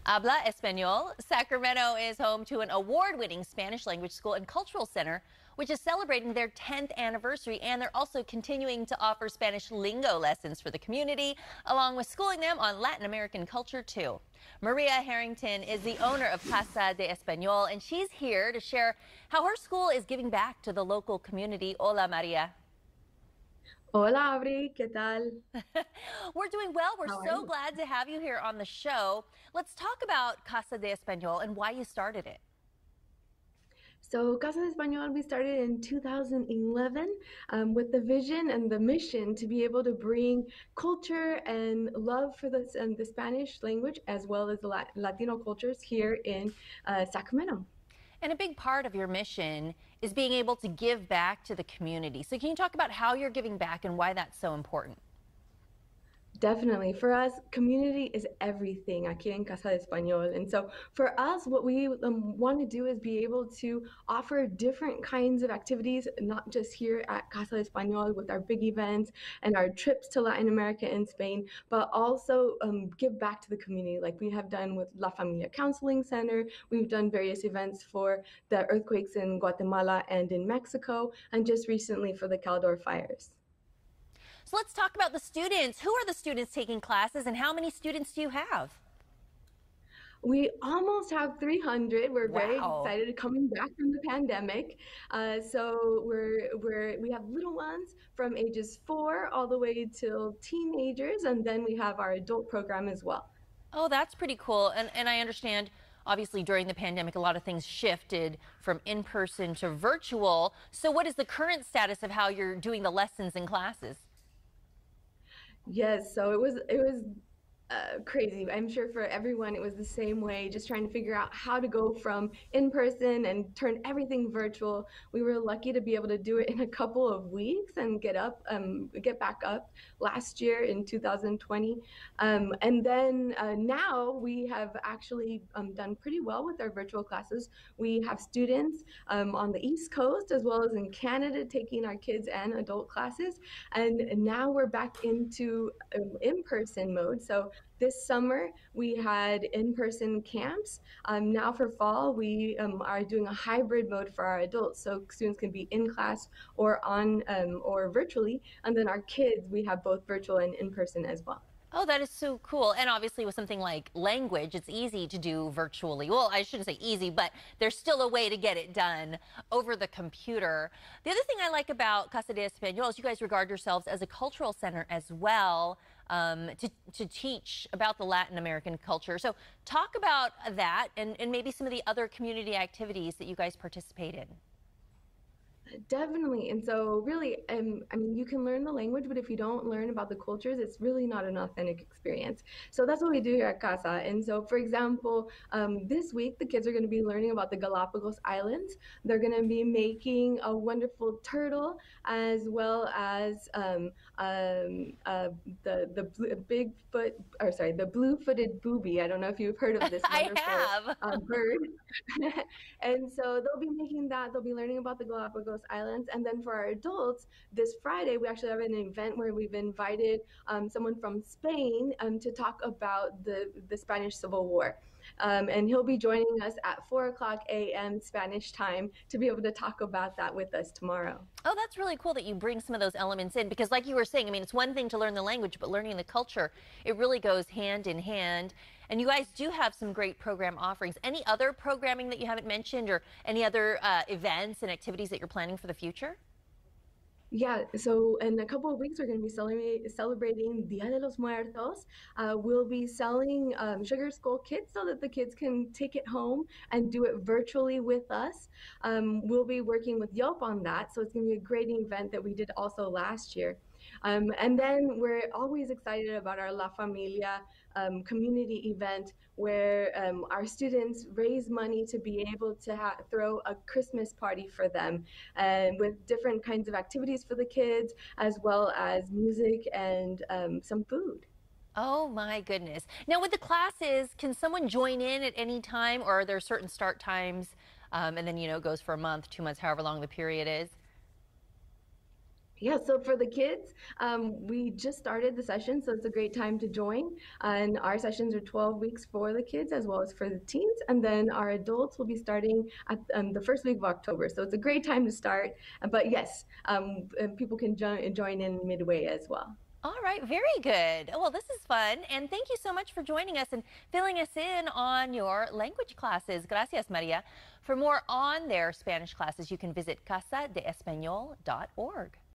Habla Español. Sacramento is home to an award-winning Spanish language school and cultural center, which is celebrating their 10th anniversary, and they're also continuing to offer Spanish lingo lessons for the community, along with schooling them on Latin American culture, too. Maria Harrington is the owner of CASA de ESPAñOL, and she's here to share how her school is giving back to the local community. Hola, Maria. Hola, Abri, ¿qué tal? We're doing well. We're How are so you? glad to have you here on the show. Let's talk about CASA de ESPAñOL and why you started it. So, Casa de Español, we started in 2011 with the vision and the mission to be able to bring culture and love for the Spanish language as well as the Latino cultures here in Sacramento. And a big part of your mission is being able to give back to the community. So can you talk about how you're giving back and why that's so important? Definitely. For us, community is everything aquí en Casa de Español. And so for us, what we want to do is be able to offer different kinds of activities, not just here at Casa de Español with our big events and our trips to Latin America and Spain, but also give back to the community like we have done with La Familia Counseling Center. We've done various events for the earthquakes in Guatemala and in Mexico, and just recently for the Caldor fires. So let's talk about the students. Who are the students taking classes and how many students do you have? We almost have 300. We're very Wow. excited coming back from the pandemic. So we have little ones from ages 4 all the way till teenagers, and then we have our adult program as well. Oh, that's pretty cool. And I understand, obviously, during the pandemic, a lot of things shifted from in-person to virtual. So what is the current status of how you're doing the lessons and classes? Yes, so it was crazy. I'm sure for everyone it was the same way, just trying to figure out how to go from in person and turn everything virtual. We were lucky to be able to do it in a couple of weeks and get back up last year in 2020. And then now we have actually done pretty well with our virtual classes. We have students on the East Coast as well as in Canada taking our kids and adult classes. And now we're back into in-person mode. So this summer, we had in-person camps. Now for fall, we are doing a hybrid mode for our adults, so students can be in class or or virtually. And then our kids, we have both virtual and in-person as well. Oh, that is so cool. And obviously with something like language, it's easy to do virtually. Well, I shouldn't say easy, but there's still a way to get it done over the computer. The other thing I like about Casa de Español is you guys regard yourselves as a cultural center as well, to teach about the Latin American culture. So talk about that and maybe some of the other community activities that you guys participate in. Definitely. And so really, I mean, you can learn the language, but if you don't learn about the cultures, it's really not an authentic experience. So that's what we do here at Casa. And so, for example, this week, the kids are going to be learning about the Galapagos Islands. They're going to be making a wonderful turtle, as well as the blue-footed booby. I don't know if you've heard of this wonderful I have. bird. And so they'll be making that. They'll be learning about the Galapagos Islands. And then for our adults, this Friday, we actually have an event where we've invited someone from Spain to talk about the Spanish Civil War. And he'll be joining us at 4:00 a.m. Spanish time to be able to talk about that with us tomorrow. Oh, that's really cool that you bring some of those elements in because like you were saying, I mean, it's one thing to learn the language, but learning the culture, it really goes hand in hand. And you guys do have some great program offerings. Any other programming that you haven't mentioned or any other events and activities that you're planning for the future? Yeah, so in a couple of weeks, we're going to be celebrating Dia de los Muertos. We'll be selling Sugar Skull kits so that the kids can take it home and do it virtually with us. We'll be working with Yelp on that, so it's going to be a great event that we did also last year. And then we're always excited about our La Familia community event where our students raise money to be able to throw a Christmas party for them with different kinds of activities for the kids, as well as music and some food. Oh my goodness. Now with the classes, can someone join in at any time or are there certain start times and then, you know, it goes for a month, 2 months, however long the period is? Yeah, so for the kids, we just started the session, so it's a great time to join. And our sessions are 12 weeks for the kids as well as for the teens. And then our adults will be starting at the first week of October. So it's a great time to start. But yes, people can join in midway as well. All right, very good. Well, this is fun, and thank you so much for joining us and filling us in on your language classes. Gracias, Maria. For more on their Spanish classes, you can visit casadeespañol.org.